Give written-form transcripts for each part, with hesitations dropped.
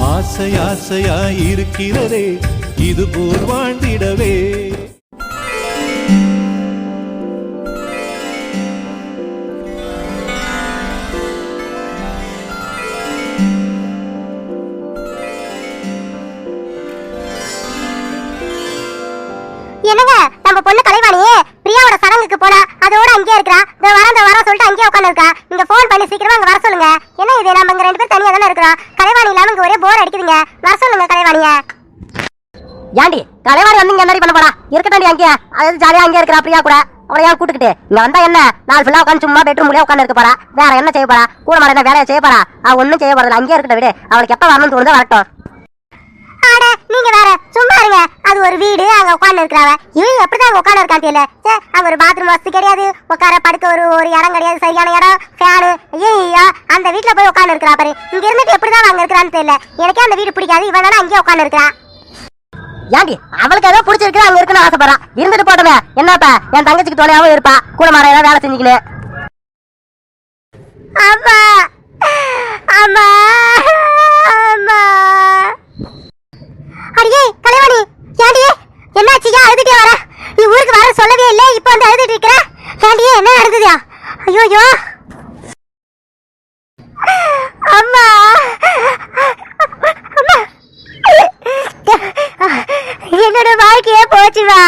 ஆசை ஆசையாயிருக்கிறதே இது போல் வாழ்ந்திடவே. என்னங்க நம்ம பொண்ணு கலைவாணி பிரியாவோட சடங்குக்கு போனா அதோட அங்கே இருக்கா. இந்த வர சொல்லிட்டு அங்கேயே உட்காந்து இருக்கா. நீங்க போன் பண்ணி சீக்கிரமா அங்க வர சொல்லுங்க. என்ன இது நம்ம இங்க 2 பேர் தனியா தானே இருக்கிறோம். கலைவாணி இல்லாம இங்க ஒரே போர் அடிக்குதுங்க. வர சொல்லுங்க கலைவாணிய. ஏண்டி கலைவாணி வந்து இங்க என்ன பண்ண போறா? இருக்கட்டும் அங்கேயே அது ஜாலியா அங்கே இருக்கிறா பிரியா கூட. அவளையா கூட்டுக்கிட்டு இங்க வந்தா என்ன நாள் ஃபுல்லா உட்காந்து சும்மா பெட்ரூம்லயே உட்காந்து இருக்க போறா. வேற என்ன செய்ய போறா? கூட மாட என்ன வேலையை செய்ய போறா? அவ ஒன்னும் செய்ய போறதில்ல. அங்கேயே இருக்கட்டும் விடு. அவளுக்கு எப்ப வரணும்னு தோணுதோ வரட்டும். ஆட நீங்க வேற சும்மா இருங்க. அது ஒரு வீடு அங்க உட்கார்ந்து இருக்கறாவ. இவன் எப்படிதான் அங்க உட்கார்ந்து இருக்கான் தெரியல. அங்க ஒரு பாத்ரூம் வசதி கிடையாது. உட்கார படுக்க ஒரு இடம் கிடையாது. சரியான இடம் ஃபேனு. ஐயோ அந்த வீட்ல போய் உட்கார்ந்து இருக்கறா பாரு. இங்க இருந்துட்டு எப்படிதான் அங்க இருக்கறான்னு தெரியல. எனக்கே அந்த வீடு பிடிக்காது. இவன் தான அங்கேயே உட்கார்ந்து இருக்கறா. ஏண்டி அவளுக்கு ஏதோ பிடிச்சிருக்கு அங்க இருக்குன்னு ஆசைப்படுறா. இருந்துட்டு போட்டோமே என்னப்பா என் தங்கச்சிக்கு துணையாவும் இருப்பா. கூட மாட ஏதாவது வேலை செஞ்சுக்கணும். அம்மா அம்மா அம்மா அடியே கலைவாணி ஏண்டியே என்னாச்சியா? அழுதுட்டே வர. நீ ஊருக்கு வர சொல்லவே இல்லை. இப்போ வந்து அழுதுட்டு இருக்கிற. ஏண்டியே என்ன நடந்ததா? ஐயோ அம்மா அம்மா என்னோட வாழ்க்கையே போச்சுவா.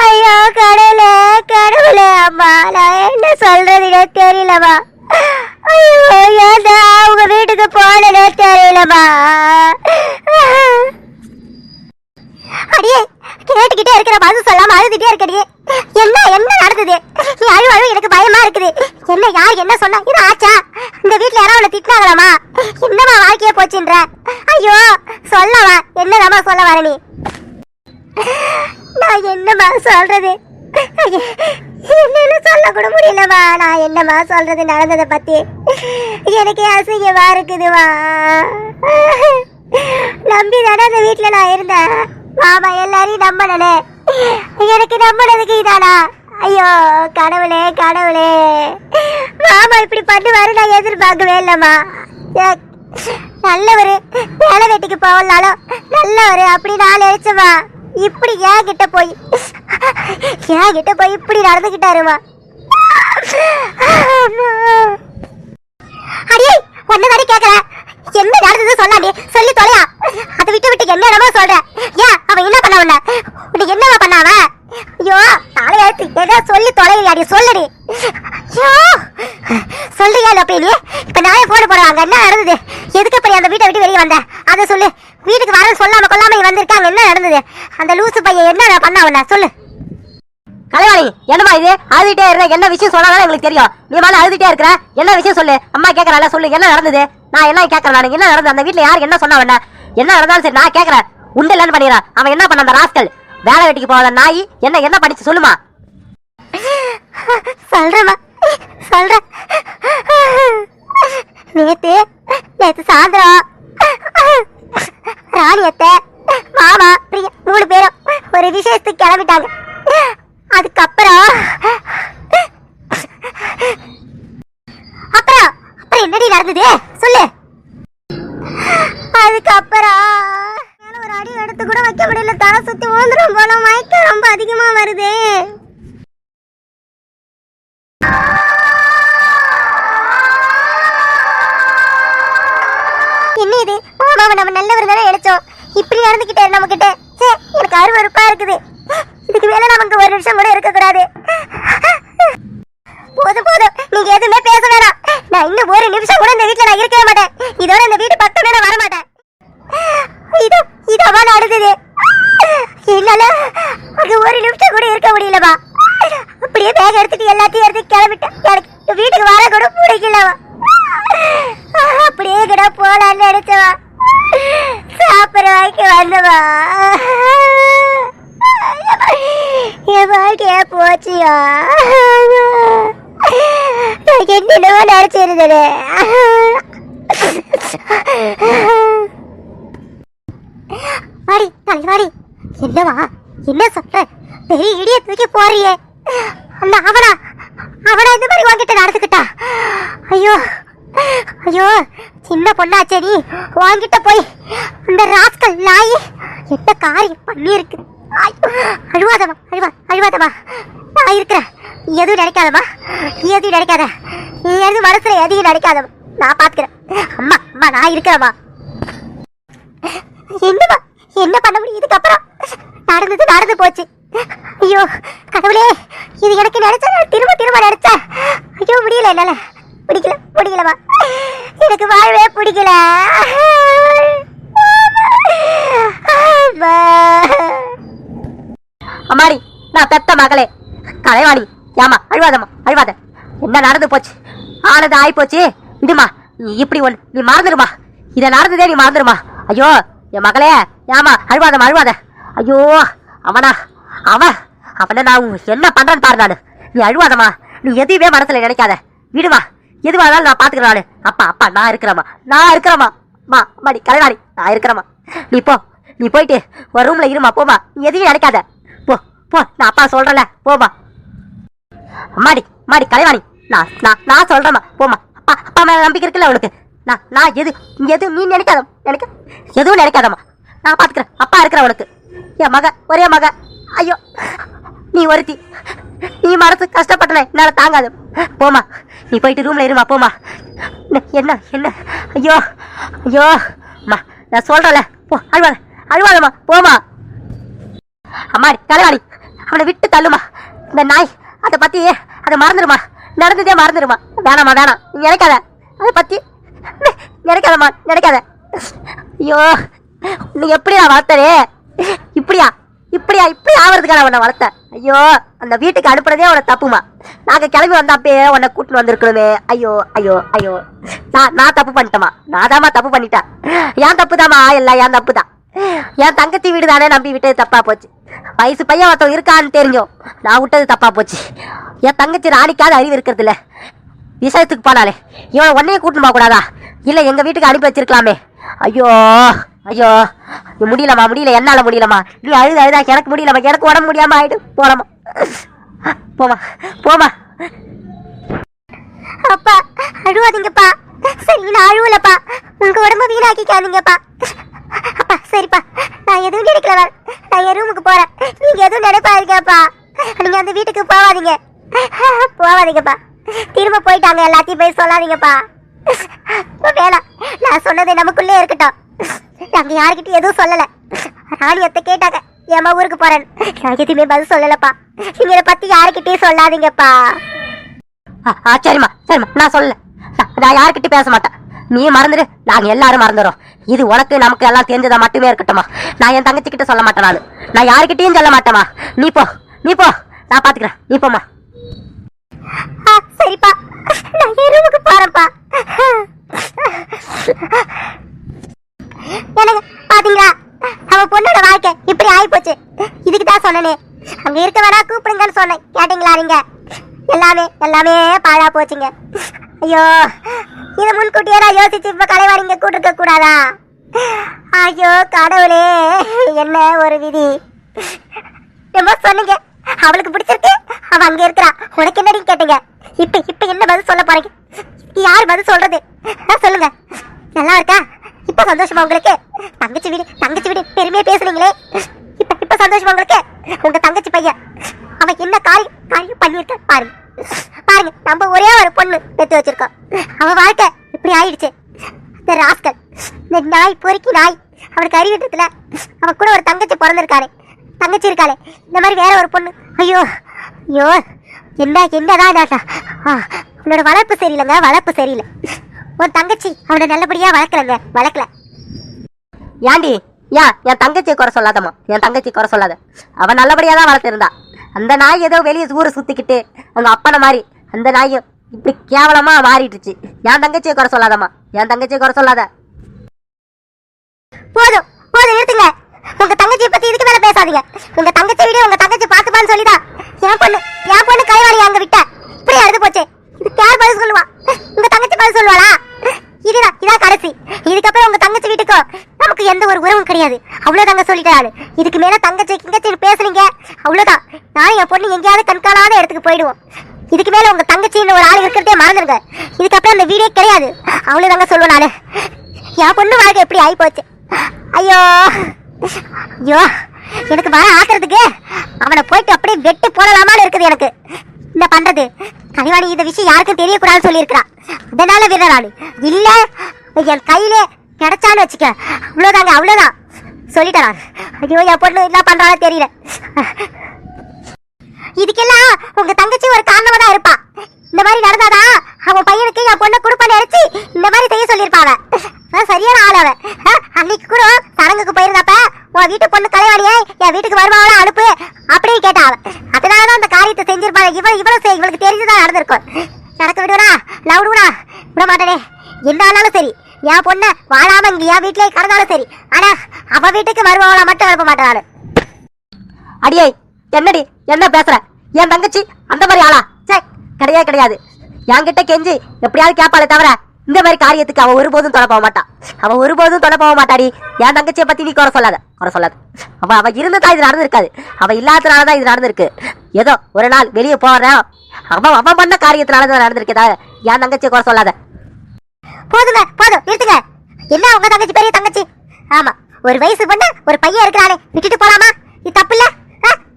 ஐயோ கடவுளே கடவுளே. அம்மா நான் என்ன சொல்றதுன்னு தெரியலமா. ஐயோ ஏண்டா உங்க வீட்டுக்கு போனே தெரியலமா. அடியே கேட்டுக்கிட்டே இருக்கிற பதில் சொல்லாம அழுதுட்டே இருக்கடியே. என்ன என்ன நடந்தது? நீ அழுவ எனக்கு பயமா இருக்குது. என்ன யார் என்ன சொன்னா? இது ஆச்சா? இந்த வீட்டுல யாராவது உன்னை திட்டினாங்களாமா? என்னமா வாழ்க்கையே போச்சுன்ற? ஐயோ சொல்லவா என்னதாமா சொல்ல வர நீ? நான் என்னமா சொல்றது? என்னன்னு சொல்ல கூட முடியலமா. நான் என்னமா சொல்றது நடந்ததை பத்தி? எனக்கு அசிங்கமா இருக்குதுவா. நம்பி தானே அந்த வீட்டுல நான் இருந்தேன். மாமா எல்லாரையும் நம்பனே. எனக்கு நம்பினதுக்கு இதானா? ஐயோ கடவுளே கடவுளே. மாமா இப்படி பண்ணுவாரு நான் எதிர்பார்க்கவே இல்லம்மா. நல்லவரு வேலை வெட்டிக்கு போகலாலும் நல்லவரு அப்படி நான் நினைச்சமா. இப்படி ஏன் கிட்ட போய் இப்படி நடந்துகிட்டாருமா. அடியே ஒன்னதாரி கேக்குற. என்ன நடந்தது சொல்லாடி சொல்லி தொலையா. அதை விட்டு என்னமா சொல்ற? ஏன் அவன் என்ன பண்ண உன்னை என்னவா பண்ணாவ? ஐயோ தலையெழுத்து ஏதோ சொல்லி தொலையாடி சொல்லுடி. ஐயோ சொல்றியா அப்படி? நீ இப்ப நானே போன போடுவாங்க. என்ன நடந்தது? எதுக்கு அப்படி அந்த வீட்டை விட்டு வெளியே வந்த? அதை சொல்லு. வீட்டுக்கு வர சொல்லாம கொல்லாம வந்திருக்காங்க. என்ன நடந்தது? அந்த லூசு பையன் என்ன பண்ண உன்ன சொல்லு. கலைவாணி என்னமா இது? அழுதுட்டே இருந்த என்ன விஷயம் சொன்னாலும் எங்களுக்கு தெரியும். நீ மேல அழுதுட்டே இருக்கிற. என்ன விஷயம் சொல்லு. அம்மா கேட்கறாள் சொல்லு. என்ன நடந்தது? நான் என்ன கேட்கறேன்? நான் என்ன நடந்தது? அந்த வீட்டுல யாருக்கு என்ன சொன்னா என்ன நடந்தாலும் சரி நான் கேட்கறேன். உண்டு இல்லன்னு பண்ணிடுறான். அவன் என்ன பண்ண? அந்த ராஸ்கல் வேலை வெட்டிக்கு போகாத நாய் என்ன என்ன படிச்சு சொல்லுமா. சொல்றேன் நேத்து சாயந்தரம் ராணியத்தை மாமா பிரியா 3 பேரும் ஒரு விசேஷத்துக்கு கிளம்பிட்டாங்க. அதுக்கப்புறம் அப்புறம் என்னடி நடந்தது சொல்லு. அதுக்கப்புறம் ஒரு அடி எடுத்து கூட வைக்க முடியல. தலை சுத்தி ஓந்துரும் போல. மயக்கம் ரொம்ப அதிகமா வருது. என்ன இது? மாமாவை நம்ம நல்லவர் தானே நினைச்சோம். இப்படி நடந்துகிட்டே நம்ம கிட்ட. எனக்கு அருவருப்பா இருக்குது. இதுக்கு மேல நமக்கு ஒரு நிமிஷம் கூட இருக்க கூடாது. போதும் நீங்க எதுவுமே பேச வேணாம். நான் இன்னும் ஒரு நிமிஷம் கூட இந்த வீட்டுல நான் இருக்கவே மாட்டேன். இதோட இந்த வீட்டு பக்கமே நான் வர மாட்டேன். இதவா நடந்தது. என்னால அங்க ஒரு நிமிஷம் கூட இருக்க முடியலவா. அப்படியே பேக் எடுத்துட்டு எல்லாத்தையும் எடுத்து கிளம்பிட்டேன். எனக்கு வீட்டுக்கு வர கூட பிடிக்கலவா. அப்படியே கூட போலான்னு நினைச்சவா. சாப்பிட வாய்க்கு வந்தவா. என் வாழ்க்கையா போச்சியா. என்னென்னவோ நினைச்சிருந்தே. வாடி தலைவாடி. என்னவா என்ன சொல்ற? பெரிய இடிய தூக்கி போறியே. அந்த அவனா இந்த மாதிரி வாங்கிட்டு நடந்துக்கிட்டா. ஐயோ ஐயோ சின்ன பொண்ணாச்சே நீ வாங்கிட்ட போய் இந்த ராஸ்கல் நாய் என்ன காரியம் பண்ணியிருக்கு. அழுவாதமா அழுவாதமா, நான் இருக்கிறேன். எதுவும் நினைக்காதமா, எதுவும் நினைக்காத, எதுவும் மனசுல எதையும் நினைக்காதமா, நான் பாத்துக்கிறேன். அம்மா அம்மா நான் இருக்கிறேம்மா. என்னம்மா என்ன பண்ண முடியும், இதுக்கப்புறம் நடந்தது நடந்து போச்சு. ஐயோ கடவுளே, இது எனக்கு நினைச்சா திரும்ப திரும்ப நினைச்சேன். ஐயோ முடியல, என்னால முடியலமா, எனக்கு வாழவே பிடிக்கல. அம்மாடி நான் பெத்த மகளே கலைவாணி, ஏமா அழுவாதம்மா அழுவாத. என்ன நடந்து போச்சு, ஆனது ஆயி போச்சு, விடுமா. நீ இப்படி ஒன்று நீ மறந்துடுமா, இதை நடந்ததே நீ மறந்துடுமா. ஐயோ என் மகளே, ஏமா அழுவாதம்மா அழுவாத. ஐயோ அவனை நான் என்ன பண்றேன்னு பாரு. நானு நீ அழுவாதம்மா, நீ எதுவுமே மனசுல நினைக்காத, விடுமா. எதுவானாலும் நான் பாத்துக்கிறேன். நானு அப்பா நான் இருக்கிறேம்மா மா மாடி கலைவாணி, நான் இருக்கிறேம்மா. நீ போயிட்டு ஒரு ரூம்ல இருமா, போமா. நீ எதையும் நினைக்காத, போ நான் அப்பா சொல்றல, போமா. மாடி கலைவாணி, நான் சொல்றேம்மா, போமா. அப்பா மேல நம்பிக்கை இருக்குல்ல உனக்கு. நான் எது நீ நினைக்காத, எதுவும் நினைக்காதம்மா, நான் பாத்துக்கிறேன். அப்பா இருக்கிற உனக்கு, என் மக ஒரே மக. ஐயோ நீ ஒருத்தி, நீ மனசு கஷ்டப்பட்டன என்னால தாங்காது, போமா. நீ போயிட்டு ரூம்ல இருமா, போமா. என்ன ஐயோ அம்மா நான் சொல்றல, போ. அழுவாதம்மா, போமா. அம்மாடி கலைவாணி, அவனை விட்டு தள்ளுமா. இந்த நாய் அதை மறந்துடுமா, நடந்ததே மறந்துடுமா. வேணாம் நீ நினைக்காத, அதை பத்தி நினைக்காதம்மா, நினைக்காத. ஐயோ நீ எப்படியா வளர்த்தரே, இப்படி ஆவறதுக்கான உன்னை வளர்த்த. ஐயோ அந்த வீட்டுக்கு அனுப்புறதே உன தப்புமா. நாங்க கிளம்பி வந்தாப்பே உன்னை கூட்டின்னு வந்திருக்கணுமே. ஐயோ நான் தப்பு பண்ணிட்டேமா, நான் தாமா தப்பு பண்ணிட்டேன். ஏன் தப்பு தாமா, எல்லாம் ஏன் தப்பு தான். என் தங்கச்சி வீடு தானே நம்பி விட்டது தப்பா போச்சு. வயசு பையன் ஒருத்தன் இருக்கான்னு தெரிஞ்சோம், நான் விட்டது தப்பா போச்சு. என் தங்கச்சி ராணிக்காத அறிவு இருக்கிறது இல்ல, விஷயத்துக்கு போனாலே இவன் உன்னையே கூட்டின்னு போக கூடாதா, இல்ல எங்க வீட்டுக்கு அனுப்பி வச்சிருக்கலாமே. ஐயோ முடியல, என்னால முடியலமா. நீ அழுதா எனக்கு முடியலமா, எனக்கு உடம்பு முடியாம ஆயிடு. போமா. அப்பா அழுவாதீங்கப்பா, சரி நான் அழுவலப்பா, உங்க உடம்பு வீணாக்கிக்காதீங்கப்பா. அப்பா சரிப்பா, நான் எதுவும் நினைக்கல, நான் என் ரூமுக்கு போறேன். நீங்க எதுவும் நினைப்பாருங்கப்பா, நீங்க அந்த வீட்டுக்கு போவாதீங்கப்பா. திரும்ப போயிட்டாங்க, எல்லாத்தையும் போய் சொல்லாதீங்கப்பா. வேணாம், நான் சொன்னது நமக்குள்ளே இருக்கட்டும். நாங்க யாருக்கிட்டையும் எதுவும் சொல்லல. ராணி அத்தை கேட்டாங்க ஏமா ஊருக்கு போறேன்னு, நான் எதுவுமே பதில் சொல்லலப்பா. நீங்க இதை பத்தி யாருக்கிட்டையும் சொல்லாதீங்கப்பா. சரிம்மா நான் சொல்லல, நான் யாருக்கிட்டையும் பேச மாட்டேன். நீ மறந்துடு, நாங்க எல்லாரும் மறந்துடும். இது உனக்கு நமக்கு எல்லாம் தெரிஞ்சதா மட்டுமே இருக்கட்டுமா. நான் என் தங்கச்சி கிட்ட சொல்ல மாட்டேன், நான் யாருக்கிட்டையும் சொல்ல மாட்டேமா. நீ போ நான் பாத்துக்கிறேன், நீ போமா. சரிப்பா, நான் என் ரூமுக்கு போறேன்ப்பா. எனக்கு பாத்தீங்களா, அவ பொண்ணோட வாழ்க்கை இப்படி ஆகி போச்சு. இதுக்கு தான் சொன்னனே, அங்க இருக்க வேணா கூப்பிடுங்கன்னு சொன்னேன், கேட்டீங்களா நீங்க? எல்லாமே பாழா போச்சுங்க. ஐயோ இதை முன்கூட்டியே நான் யோசிச்சு இப்ப கலைவாணிங்க கூட்டிருக்க கூடாதா? ஐயோ கடவுளே, என்ன ஒரு விதி. ரொம்ப சொன்னீங்க, அவளுக்கு பிடிச்சிருக்கு, அவ அங்க இருக்கிறா, உனக்கு என்னடி கேட்டீங்க. இப்ப என்ன பதில் சொல்ல போறீங்க? யாரு பதில் சொல்றது சொல்லுங்க. நல்லா இருக்கா இப்ப சந்தோஷமா உங்களுக்கு? தங்கச்சி வீடு பெருமையா பேசுறீங்களே, இப்ப சந்தோஷமா உங்களுக்கு? உங்க தங்கச்சி பையன் அவன் என்ன காரியம் பண்ணிருக்க பாருங்க. நம்ம ஒரே ஒரு பொண்ணு பெற்று வச்சிருக்கோம், அவன் வாழ்க்கை இப்படி ஆயிடுச்சு. இந்த ராஸ்கல், இந்த நாய் பொறுக்கி நாய், அவனுக்கு அறிவிட்டதுல அவன் கூட ஒரு தங்கச்சி இருக்காளே, இந்த மாதிரி வேற ஒரு பொண்ணு. ஐயோ என்னதான் உன்னோட வளர்ப்பு சரியில்லை. ஒரு தங்கச்சி அவனை நல்லபடியா வளர்க்கல. ஏண்டி என் தங்கச்சியை குறை சொல்லாதம்மா, என் தங்கச்சி குறை சொல்லாத. அவன் நல்லபடியா தான் வளர்த்திருந்தா. அந்த நாய் ஏதோ வெளியே ஊரை சுத்திக்கிட்டு அவங்க அப்பனை மாதிரி அந்த நாய் இப்படி கேவலமா மாறிடுச்சு. என் தங்கச்சியை குறை சொல்லாதம்மா, என் தங்கச்சியை குறை சொல்லாத. போதும் நிறுத்துங்க. உங்க தங்கச்சியை பத்தி இதுக்கு மேல பேசாதீங்க. உங்க தங்கச்சி வீடியோ உங்க தங்கச்சி பாத்துப்பான்னு சொல்லிதான் என் பொண்ணு கைவாளி அங்க விட்ட இப்படி அழுது போச்சு. இதுக்கு யார் பதில் சொல்லுவா? உங்க தங்கச்சி பதில் சொல்லுவாளா? இதான் கடைசி. இதுக்கப்புறம் உங்க தங்கச்சி வீட்டுக்கோ நமக்கு எந்த ஒரு உறவும் கிடையாது. அவ்வளவுதாங்க சொல்லிட்டாரு. இதுக்கு மேல தங்கச்சி பேசுறீங்க அவ்வளவுதான். நானும் என் பொண்ணு எங்கேயாவது கண்காணாத இடத்துக்கு போயிடுவோம். இதுக்கு மேல உங்க தங்கச்சின்னு ஒரு ஆள் இருக்கிறதே மறந்துருங்க. இதுக்கப்புறம் அந்த வீடே கிடையாது. அவளே தாங்க சொல்லுவேன் நானு. என் பொண்ணு வாழ்க்கை எப்படி ஆகி போச்சு. ஐயோ ஐயோ, எனக்கு வர ஆக்குறதுக்கு அவனை போயிட்டு அப்படியே வெட்டி போடலாமான்னு இருக்குது எனக்கு. என்ன பண்றது, கனிவாணி இந்த விஷயம் யாருக்கும் தெரியக்கூடாதுன்னு சொல்லியிருக்கிறான். அதனால விடுற நானு இல்ல, என் கையில கிடைச்சான்னு வச்சுக்க, அவ்வளவுதாங்க, அவ்வளவுதான் சொல்லிட்டேன் நான். ஐயோ, என் பொண்ணு என்ன பண்றாலும் தெரியல. இதுக்கெல்லாம் உங்க தங்கச்சி ஒரு காரணமா தான் இருப்பா. இந்த மாதிரி நடந்தாதான் அவன் பையனுக்கு என் பொண்ணை கொடுப்பான்னு நினைச்சு இந்த மாதிரி செய்ய சொல்லியிருப்பாங்க. சரியான ஆள் அவன். அன்னைக்கு கூட சடங்குக்கு போயிருந்தப்ப உன் வீட்டு பொண்ணு கலைவாணியை என் வீட்டுக்கு வருவாங்களா அனுப்பு அப்படின்னு கேட்டாவ. அதனாலதான் அந்த காரியத்தை செஞ்சிருப்பாங்க. இவளுக்கு தெரிஞ்சுதான் நடந்திருக்கும். நடக்க விடுவா, நான் விட மாட்டேனே. என்ன ஆனாலும் சரி, என் பொண்ணை வாழாம இங்க என் வீட்டிலே கடந்தாலும் சரி, ஆனா அவ வீட்டுக்கு வருவாங்களா மட்டும் அனுப்ப மாட்டாள். அடியே, என்னடி என்ன பேசுற? என் தங்கச்சி அந்த மாதிரி ஆளா? கிடையாது கிடையாது. என்கிட்ட கெஞ்சி எப்படியாவது கேட்பாளே தவிர இந்த மாதிரி காரியத்துக்கு அவ ஒருபோதும் தொலை போக மாட்டான். அவ ஒருபோதும் தொலை போக மாட்டாடி. என் தங்கச்சியை பத்தி நீ குறை சொல்லாத. அவ இருந்ததா இது நடந்திருக்காது. அவ இல்லாதனாலதான் இது நடந்திருக்கு. ஏதோ ஒரு நாள் வெளியே போறேன், அவன் பண்ண காரியத்தினாலதான் நடந்திருக்கே. என் தங்கச்சியை குறை சொல்லாத. போதுங்க, போதும், நிறுத்துங்க. என்ன உங்க தங்கச்சி பெரிய தங்கச்சி? ஆமா, ஒரு வயசு பொண்ணு ஒரு பையன் இருக்கிறானே, விட்டுட்டு போலாமா? இது தப்பு இல்ல?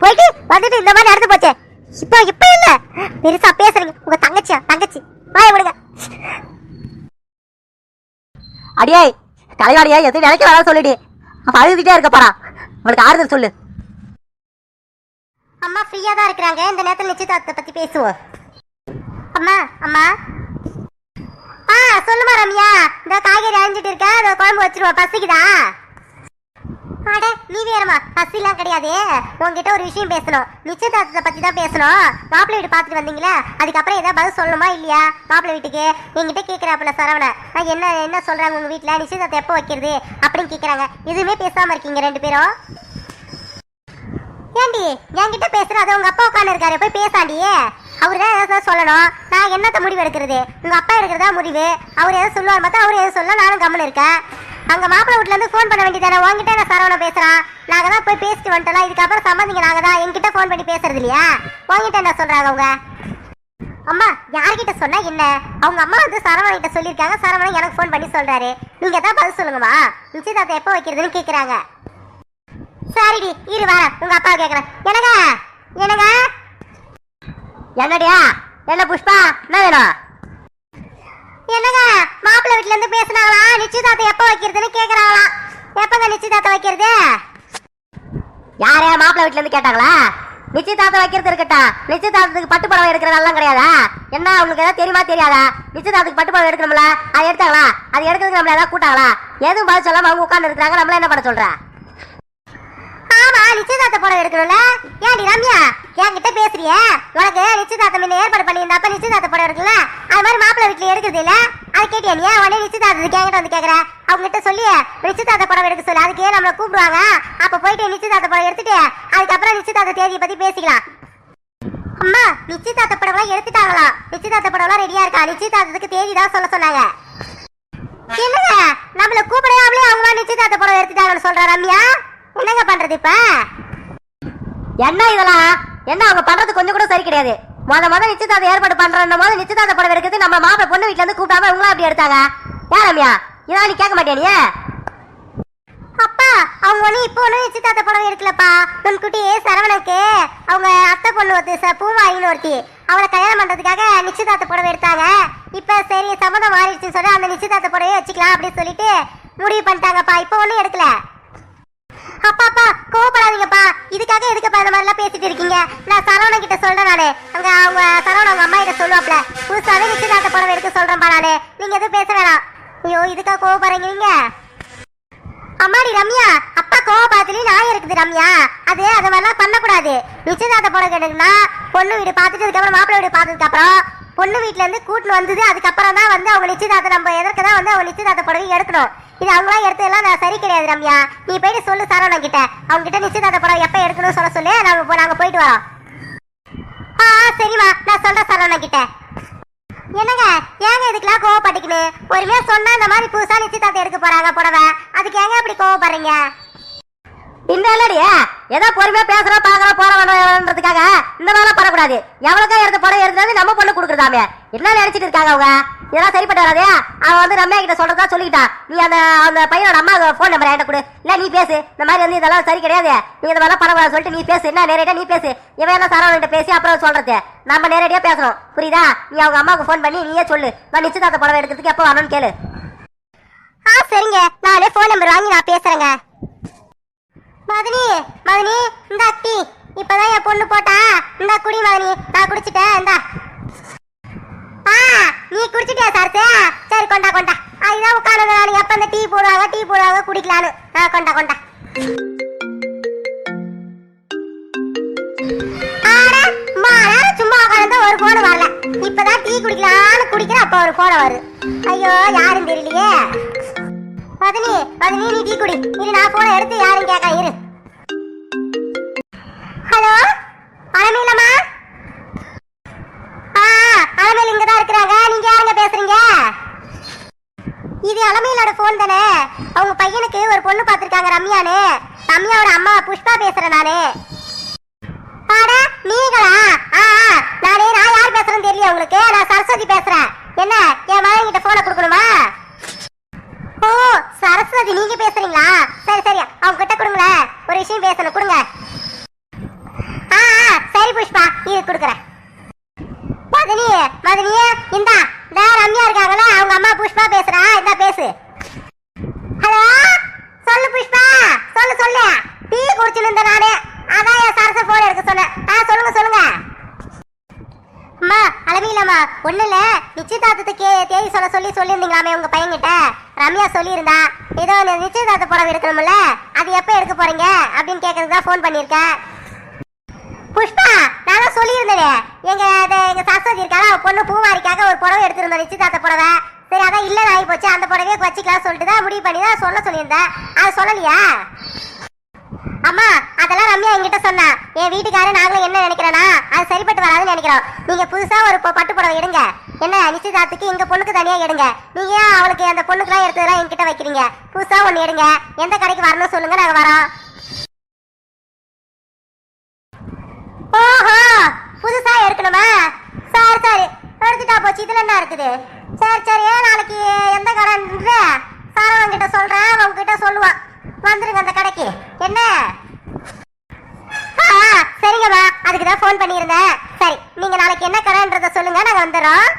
போயிட்டு வந்துட்டு இந்த மாதிரி நடந்து போச்சே. இப்ப இல்ல பெருசா பேசுறீங்க. உங்க தங்கச்சி வாய விடுங்க. அடியே, கலைவாணியா எதுவும் நினைக்க வேணாம் சொல்லிடி. அவ அழுதுகிட்டே இருக்க போறான். அவளுக்கு ஆறுதல் சொல்லு. அம்மா ஃப்ரீயா தான் இருக்கிறாங்க. இந்த நேரத்தில் நிச்சயதார்த்தத்தை பத்தி பேசுவோம். அம்மா அம்மா சொல்லுமா ரம்யா. இந்த காய்கறி அழிஞ்சிட்டு இருக்க, அதை குழம்பு வச்சிருவோம். பசிக்குதா? அட நீ வேறமா, பசிலாம் கிடையாது. உங்ககிட்ட ஒரு விஷயம் பேசணும். நிச்சயதார்த்தத்தை பத்தி தான் பேசணும். மாப்பிள்ளை வீடு பார்த்துட்டு வந்தீங்களா, அதுக்கப்புறம் ஏதாவது பதில் சொல்லணுமா இல்லையா? மாப்பிள்ளை வீட்டுக்கு என்கிட்ட கேட்குறாப்புல சரவண, என்ன சொல்றாங்க உங்க வீட்டுல, நிச்சயதார்த்தம் எப்போ வைக்கிறது அப்படின்னு கேட்குறாங்க. எதுவுமே பேசாம இருக்கீங்க ரெண்டு பேரும். ஏண்டி என்கிட்ட பேசுற? அதை உங்க அப்பா உட்காந்து இருக்காரு, போய் பேசாண்டி. அவரு தான் ஏதாவது சொல்லணும். நான் என்னத்த முடிவு எடுக்கிறது? உங்க அப்பா எடுக்கிறதா முடிவு. அவர் எதாவது சொல்லுவார் பார்த்தா அவரு எதுவும் சொல்ல, நானும் கம்மன் இருக்கேன். அங்க மாப்பிள்ளை வீட்டுல இருந்து ஃபோன் பண்ண வேண்டியதானே. உங்ககிட்ட நான் சரவண பேசுறான். நாங்க தான் போய் பேசிட்டு வந்துட்டோம். இதுக்கப்புறம் சம்பந்திங்க நாங்க தான். என்கிட்ட ஃபோன் பண்ணி பேசுறது இல்லையா? உங்ககிட்ட என்ன சொல்றாங்க அவங்க அம்மா? யார்கிட்ட சொன்னா என்ன? அவங்க அம்மா வந்து சரவண கிட்ட சொல்லியிருக்காங்க. சரவணன் எனக்கு ஃபோன் பண்ணி சொல்றாரு. நீங்க தான் பதில் சொல்லுங்கம்மா, நிச்சயதார்த்தம் எப்போ வைக்கிறதுன்னு கேக்குறாங்க. சரிடி, இரு வர உங்க அப்பா கேக்குறேன். என்னடியா? என்ன புஷ்பா, என்ன வேணும்? என்னங்க, மாப்பிள்ளை வீட்டுல இருந்து பேசினாங்களா, நிச்சயதார்த்தம் எப்ப வைக்கிறதுன்னு கேக்குறாங்களா? எப்பங்க நிச்சயதார்த்தம் வைக்கிறது? யாரே மாப்பிள்ளை வீட்டுல இருந்து கேட்டாங்களா? நிச்சயதார்த்தம் வைக்கிறது இருக்கட்டா. நிச்சயதார்த்தத்துக்கு பட்டு புடவை எடுக்கிறதெல்லாம் கிடையாதா? என்ன உங்களுக்கு ஏதாவது தெரியுமா தெரியாதா? நிச்சயதார்த்தத்துக்கு பட்டு புடவை எடுக்கணும்ல, அது எடுத்தாங்களா? அது எடுக்கிறதுக்கு நம்மள ஏதாவது கூட்டாங்களா? எதுவும் பதில் சொல்லாம அவங்க உட்கார்ந்து இருக்கிறாங்க. நம்மள என்ன பண்ண சொல்ற? ஆமா, நிச்சயதார்த்த புடவை எடுக்கணும்ல. ஏன்டி ரம்யா என்கிட்ட பேசுறிய? உனக்கு நிச்சயதார்த்தம் என்ன ஏற்பாடு பண்ணியிருந்தப்ப நிச்சயதார்த்த புடவை இருக்குல்ல, அது மாதிரி மாப்பிள்ளை வீட்டுல எடுக்கிறது இல்ல, அது கேட்டியா நீ? உடனே நிச்சயதார்த்தத்துக்கு என்கிட்ட வந்து கேக்குற. அவங்க கிட்ட சொல்லி நிச்சயதார்த்த புடவை எடுக்க சொல்லு. அதுக்கே நம்மள கூப்பிடுவாங்க. அப்ப போயிட்டு நிச்சயதார்த்த புடவை எடுத்துட்டு அதுக்கப்புறம் நிச்சயதார்த்த தேதியை பத்தி பேசிக்கலாம். அம்மா, நிச்சயதார்த்த புடவை எடுத்துட்டாங்களா? நிச்சயதார்த்த புடவை ரெடியா இருக்கா? நிச்சயதார்த்தத்துக்கு தேதி தான் சொல்ல சொன்னாங்க. என்னங்க, நம்மள கூப்பிடாமலே அவங்க நிச்சயதார்த்த புடவை எடுத்துட்டாங்கன்னு சொல்ற ரம்யா. என்னங்க பண்றது இப்ப? என்ன இதெல்லாம்? என்ன அவங்க பண்றது கொஞ்சம் கூட சரி கிடையாது. முத நிச்சயதார்த்தம் ஏற்பாடு பண்றோம் போது நிச்சயதார்த்த படம் எடுக்கிறது நம்ம மாப்பிள்ளை பொண்ணு வீட்டுல இருந்து கூப்பிடாம இவங்களா அப்படி எடுத்தாங்க. ஏன் ரம்யா, இதெல்லாம் நீ கேட்க மாட்டியா நீ? அப்பா, அவங்க ஒண்ணு இப்போ ஒண்ணு நிச்சயதார்த்த படம் எடுக்கலப்பா. முன்கூட்டி சரவணனுக்கு அவங்க அத்தை பொண்ணு ஒருத்தி பூமாயின்னு ஒருத்தி, அவளை கல்யாணம் பண்றதுக்காக நிச்சயதார்த்த புடவை எடுத்தாங்க. இப்ப சரி சம்மதம் மாறிடுச்சுன்னு சொல்லி அந்த நிச்சயதார்த்த புடவையே வச்சுக்கலாம் அப்படின்னு சொல்லிட்டு முடிவு பண்ணிட்டாங்கப்பா. இப்போ ஒண்ணும் எடுக்கல. அப்பா கோவப்படாதீங்கப்பா. இதுக்காக எதுக்குப்பா இந்த மாதிரிலாம் பேசிட்டு இருக்கீங்க? நான் சரவணன் கிட்ட சொல்றேன். நானு அவங்க சரவணன் அவங்க அம்மா கிட்ட சொல்லுவாப்ல, புதுசாவே நிச்சயதார்த்த புடவை எடுக்க சொல்றேன்ப்பா நானு. நீங்க எதுவும் பேச வேணாம். ஐயோ, இதுக்கா கோவப்படுறீங்க நீங்க? அம்மாடி ரம்யா, அப்பா கோவப்பாத்துல நான் இருக்குது ரம்யா. அது மாதிரிலாம் பண்ணக்கூடாது. நிச்சயதார்த்த புடவை எடுக்கணும்னா பொண்ணு வீடு பார்த்துட்டு அதுக்கப்புறம் மாப்பிள்ளை வீடு பார்த்ததுக்கு அப்புறம் பொண்ணு வீட்டுல இருந்து கூட்டு வந்தது அதுக்கப்புறம் தான் வந்து அவங்க நிச்சயதார்த்தம் நம்ம எதற்கு தான் வந்து அவங்க நிச்சயதார்த்த புடவை எடுக்கணும். இது அவங்களாம் எடுத்ததெல்லாம் நான் சரி கிடையாது ரம்யா. நீ போயிட்டு சொல்லு சரவணன் கிட்ட, அவங்க கிட்ட நிச்சயதார்த்த புடவை எப்ப எடுக்கணும்னு சொல்ல சொல்லு. நாங்க போயிட்டு வரோம். சரிம்மா, நான் சொல்றேன் சரவணன் கிட்ட. என்னங்க, ஏங்க இதுக்கெல்லாம் கோவப்பட்டுக்கணும்? ஒருமையா சொன்னா இந்த மாதிரி புதுசா நிச்சயதார்த்தம் எடுக்க போறாங்க புடவை, அதுக்கு ஏங்க அப்படி கோவப்படுறீங்க? இல்லடியா, ஏதோ பொறுமையா பேசுறோம் பாக்குறோம் போறோம்ன்றதுக்காக இந்த மாதிரிலாம் பண்ணக்கூடாது. எவ்வளவுக்கா எடுத்து படம் எடுத்து நம்ம பொண்ணு கொடுக்குறதாமே என்ன நினைச்சிட்டு இருக்காங்க அவங்க? இதெல்லாம் சரிப்பட்டு வராதே. அவன் வந்து ரம்யா கிட்ட சொல்றதா சொல்லிக்கிட்டா. நீ அந்த பையனோட அம்மா போன் நம்பர் என்கிட்ட கொடு. இல்ல நீ பேசு, இந்த மாதிரி வந்து இதெல்லாம் சரி கிடையாது, நீ இந்த மாதிரிலாம் பரவாயில்ல சொல்லிட்டு நீ பேசு. என்ன நேரடியா நீ பேசு. இவன் என்ன சரவணன் பேசி அப்புறம் சொல்றது நம்ம நேரடியா பேசணும், புரியுதா? நீ அவங்க அம்மாவுக்கு போன் பண்ணி நீயே சொல்லு, நான் நிச்சயதார்த்த படம் எடுக்கிறதுக்கு எப்போ வரணும்னு கேளு. சரிங்க, நானே போன் நம்பர் வாங்கி நான் பேசுறேங்க. மதனி மதனி இந்த அத்தி இப்பதான் என் பொண்ணு போட்டா, இந்த குடி மதனி, நான் குடிச்சிட்டேன். இந்தா நீ குடிச்சிட்டியா சார்த்து? சரி கொண்டா கொண்டா. அதுதான் உட்காந்து நான் எப்ப இந்த டீ போடுவாங்க குடிக்கலான்னு. கொண்டா கொண்டா. சும்மா உட்காந்து ஒரு போன் வரல, இப்பதான் டீ குடிக்கலான்னு குடிக்கிற அப்ப ஒரு போன வருது. ஐயோ யாரும் தெரியலையே. மதனி மதனி நீ டீ குடி, இரு நான் போன எடுத்து யாரும் கேட்க இரு. ஹலோ அலமீலம்மா? அலமேல் இங்கதான் இருக்கிறாங்க. நீங்க யாருங்க பேசுறீங்க? இது அலமேலோட போன் தானே? அவங்க பையனுக்கு ஒரு பொண்ணு பார்த்திருக்காங்க ரம்யான்னு. ரம்யாவோட அம்மா புஷ்பா பேசுறேன் நானு. நீங்களா? நான் யார் பேசுறேன்னு தெரியல உங்களுக்கு. நான் சரஸ்வதி பேசுறேன். என்ன என் மகன் கிட்ட போனை கொடுக்கணுமா? ஓ சரஸ்வதி நீங்க பேசுறீங்களா? சரி சரி அவங்க கிட்ட கொடுங்களேன், ஒரு விஷயம் பேசணும், கொடுங்க. சரி புஷ்பா இது கொடுக்குறேன். மதனி மதனி இந்தா ரம்யா இருக்காங்களா, அவங்க அம்மா புஷ்பா பேசுறா, இந்த பேசு. ஹலோ சொல்லு புஷ்பா, சொல்லு சொல்லு. டீ குடிச்சுன்னு இருந்த நானு, அதான் என் சரச போன் எடுக்க சொன்னேன். சொல்லுங்க சொல்லுங்க. அம்மா அலமீலம்மா ஒண்ணு இல்ல, நிச்சயதார்த்தத்துக்கு தேதி சொல்லியிருந்தீங்களாமே உங்க பையன்கிட்ட. ரம்யா சொல்லியிருந்தா ஏதோ நிச்சயதார்த்த புடவை எடுக்கணும்ல, அது எப்ப எடுக்க போறீங்க அப்படின்னு கேட்கறதுக்கு தான் போன் பண்ணிருக்கேன். புஷ்பா நான் தான் சொல்லியிருந்தேன், எங்க சரஸ்வதி இருக்காங்க பொண்ணு பூவாரிக்காக ஒரு புடவை எடுத்திருந்தோம், நிச்சயதார்த்த புடவை. சரி அதான் இல்ல ஆகி போச்சு, அந்த புடவையே வச்சுக்கலாம் சொல்லிட்டு தான் முடிவு பண்ணி தான் சொல்லியிருந்தேன். அது சொல்லலையா? அம்மா அதெல்லாம் ரம்யா என்கிட்ட சொன்னா. என் வீட்டுக்காரர் நாங்களும் என்ன நினைக்கிறேன்னா அது சரிப்பட்டு வராதுன்னு நினைக்கிறோம். நீங்க புதுசா ஒரு பட்டு புடவை எடுங்க, என்ன நிச்சயதார்த்துக்கு எங்க பொண்ணுக்கு தனியா எடுங்க. நீங்க அவளுக்கு அந்த பொண்ணுக்குலாம் எடுத்ததெல்லாம் என்கிட்ட வைக்கிறீங்க. புதுசா ஒண்ணு எடுங்க, எந்த கடைக்கு வரணும் சொல்லுங்க, நாங்க வரோம். ஓஹோ புதுசா எடுக்கணுமா? சரி சரி எடுத்துட்டா போச்சு, இதுல என்ன இருக்குது? சரி சரி நாளைக்கு எந்த கடைன்ற சாரவன் கிட்ட சொல்றேன், அவங்க கிட்ட சொல்லுவான், வந்துருங்க அந்த கடைக்கு. என்ன சரிங்கம்மா, அதுக்குதான் போன் பண்ணியிருந்தேன். சரி நீங்க நாளைக்கு என்ன கடைன்றத சொல்லுங்க, நாங்க வந்துடுறோம்.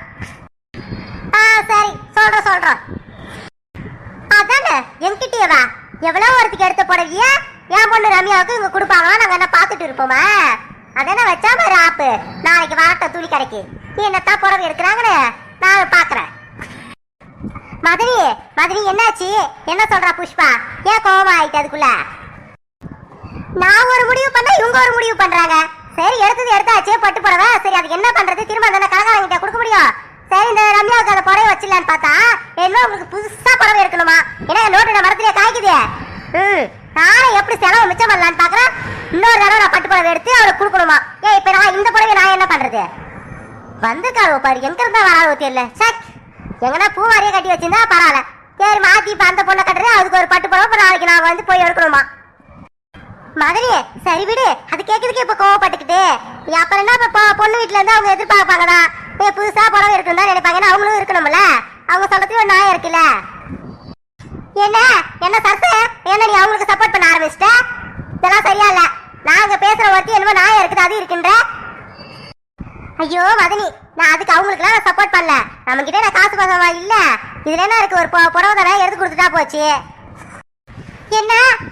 சரி சொல்றோம். அதானே என்கிட்டயேவா எவ்வளவு ஒருத்துக்கு எடுத்து போடுவிய? என் பொண்ணு ரம்யாவுக்கு இவங்க கொடுப்பாங்களா, நாங்க என்ன பாத்துட்டு இருப்போமா? அதானே வச்சா மாதிரி ஆப்பு. நாளைக்கு வரட்ட துணி கடைக்கு நீ என்னத்தான் புடவை எடுக்கிறாங்கன்னு நான் பாக்குறேன். மதனி மதனி என்னாச்சு? என்ன சொல்றா புஷ்பா? ஏன் கோவமா ஆயிட்டு அதுக்குள்ள? நான் ஒரு முடிவு பண்ணா இவங்க ஒரு முடிவு பண்றாங்க. சரி எடுத்தது எடுத்தாச்சு பட்டு புடவை, சரி அதுக்கு என்ன பண்றது? திரும்ப அந்த கலகாரங்கிட்ட கொடுக்க முடியும்? சரி இந்த ரம்யாவுக்கு அந்த புடவை வச்சிடலான்னு பார்த்தா என்ன உங்களுக்கு புதுசா புடவை எடுக்கணுமா? ஏன்னா நோட்டு மரத்திலே காய்க்குது. நானும் எப்படி செலவு மிச்சம் பண்ணலான்னு பாக்குறேன். இன்னொரு தடவை நான் பட்டு புடவை எடுத்து அவளுக்கு கொடுக்கணுமா? ஏன் இப்ப நான் இந்த புடவை நான் என்ன பண்றது? வந்துக்காரு பாரு, எங்க இருந்தா வராது தெரியல. சக் எங்கன்னா பூவாரியே கட்டி வச்சிருந்தா பரவாயில்ல. சரி மாத்தி இப்ப அந்த பொண்ணை கட்டுறது, அதுக்கு ஒரு பட்டு புடவை நாளைக்கு நான் வந்து போய் எடுக்கணுமா? மதனி சரி விடு, அது கேட்கறதுக்கு இப்ப கோவப்பட்டுக்கிட்டு அப்புறம் என்ன? இப்ப பொண்ணு வீட்டுல இருந்து அவங்க எதிர்பார்ப்பாங்கதான் புதுசா புடவை இருக்கணும் தான் நினைப்பாங்கன்னா அவங்களும் இருக்கணும்ல. அவங்க சொல்றதுக்கு ஒரு நியாயம் இருக்குல்ல. என்ன சரசு, என்ன நீ அவங்களுக்கு சப்போர்ட் பண்ண ஆரம்பிச்சிட்ட? இதெல்லாம் சரியா இல்ல. நாங்க பேசுற ஒருத்தி என்னமோ நியாயம் இருக்குது அது இருக்குன்ற. ஐயோ மதனி நான் அதுக்கு அவங்களுக்குலாம் நான் சப்போர்ட் பண்ணல. நம்ம கிட்ட நான் காசு பசமா இல்ல, இதுல என்ன இருக்கு? ஒரு புடவை தானே எடுத்து கொடுத்துட்டா போச்சு.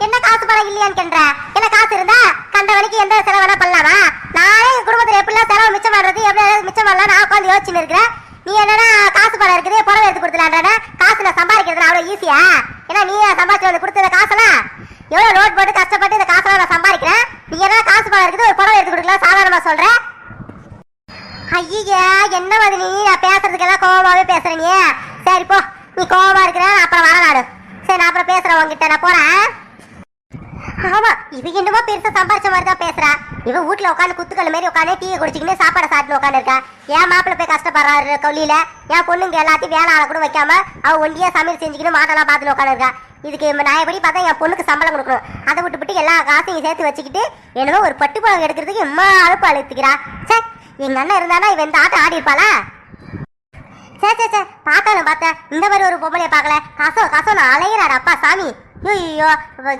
என்ன காசு பணம் இல்லையான்னு கேன்ற? என்ன காசு இருந்தா கண்ட வரைக்கும் எந்த செலவு வேணா பண்ணலாமா? நானே எங்க குடும்பத்துல எப்படிலாம் செலவு மிச்சம் பண்றது, எப்படி மிச்சம் பண்ணலாம் நான் உட்காந்து யோசிச்சுன்னு இருக்கிறேன். நீ என்னன்னா காசு பணம் இருக்குது புடவை எடுத்து கொடுத்துலான்ற? காசு நான் சம்பாதிக்கிறது அவ்வளவு ஈஸியா? ஏன்னா நீ சம்பாதிச்சு வந்து கொடுத்த காசெல்லாம் எவ்வளவு நோட் போட்டு கஷ்டப்பட்டு இந்த காசெல்லாம் நான் சம்பாதிக்கிறேன். நீ என்ன காசு பணம் இருக்குது ஒரு புடவை எடுத்து கொடுக்கலாம் சாதாரணமா சொல்ற? ஐயா என்ன மாதிரி நீ நான் பேசுறதுக்கெல்லாம் கோவமாவே பேசுற நீ. சரி போ, நீ கோவமா இருக்கிற அப்புறம் வர நாடு. சரி நான் அப்புறம் பேசுறேன் உங்ககிட்ட, நான் போறேன். ஆமா இவ என்னமோ பெருசா சம்பாரிச்ச மாதிரி தான் பேசுறா. இவ வீட்டுல உட்காந்து குத்துக்கள் மாரி உட்காந்து டீ குடிச்சிக்கின்னு சாப்பாடு சாப்பிட்டு உட்காந்து இருக்கா. என் மாப்பிள்ள போய் கஷ்டப்படுறாரு கொல்லியில. என் பொண்ணுங்க எல்லாத்தையும் வேலை ஆள கூட வைக்காம அவ ஒண்டியா சமையல் செஞ்சுக்கின்னு மாட்டெல்லாம் பார்த்துட்டு உட்காந்து இருக்கா. இதுக்கு நான் எப்படி பார்த்தா என் பொண்ணுக்கு சம்பளம் கொடுக்கணும். அதை விட்டுவிட்டு எல்லா காசையும் சேர்த்து வச்சுக்கிட்டு என்னமோ ஒரு பட்டு புடவை எடுக்கிறதுக்கு எம்மா அழுப்பு அழுத்துக்கிறா. சே, எங்க அண்ணன் இருந்தானா இவன் இந்த ஆட்டம் ஆடி இருப்பாளா? சே சே சே, பார்த்தேன் இந்த மாதிரி ஒரு பொம்பளைய பார்க்கல. காசோ நான் அலையிறாரு அப்பா சாமி. ஐயோ,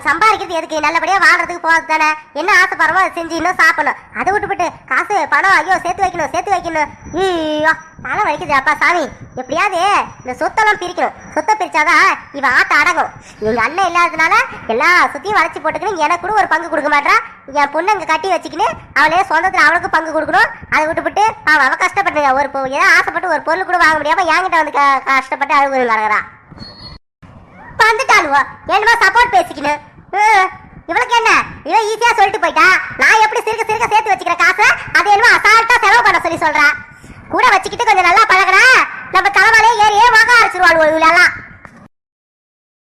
சம்பாதிக்கிறது எதுக்கு? நல்லபடியா வாழ்றதுக்கு போகிறது தானே. என்ன ஆசைப்படுறோமோ அதை செஞ்சு இன்னும் சாப்பிடணும். அதை விட்டுவிட்டு காசு பணம் ஐயோ சேர்த்து வைக்கணும். ஐயோ, தலை வலிக்குது அப்பா சாமி. எப்படியாவது இந்த சொத்தெல்லாம் பிரிக்கணும். சொத்தை பிரிச்சாதான் இவன் ஆட்டம் அடங்கும். எங்க அண்ணன் இல்லாததுனால எல்லா சொத்தையும் வளைச்சி போட்டுக்கணும். எனக்கு கூட ஒரு பங்கு கொடுக்க மாட்டான். என் பொண்ணு இங்கே கட்டி வச்சுக்கின்னு அவளே சொந்தத்தில் அவளுக்கு பங்கு கொடுக்கணும். அதை விட்டுவிட்டு அவ கஷ்டப்பட்டுங்க. ஒரு ஏதோ ஆசைப்பட்டு ஒரு பொருள் கூட வாங்க முடியாம என்கிட்ட வந்து கஷ்டப்பட்டு அழுகு நடக்கிறா. வந்துட்டாளுவோ என்னமா சப்போர்ட் பேசிக்கணும். இவளுக்கு என்ன, இவன் ஈஸியா சொல்லிட்டு போயிட்டா. நான் எப்படி சிறுக சேர்த்து வச்சுக்கிற காசை அதை என்னமோ அசால்ட்டா செலவு பண்ண சொல்லி சொல்றா. கூட வச்சுக்கிட்டு கொஞ்சம் நல்லா பழகுறா. நம்ம தலைவாலே ஏறியே வாங்க அரைச்சிருவாள் இவளெல்லாம்.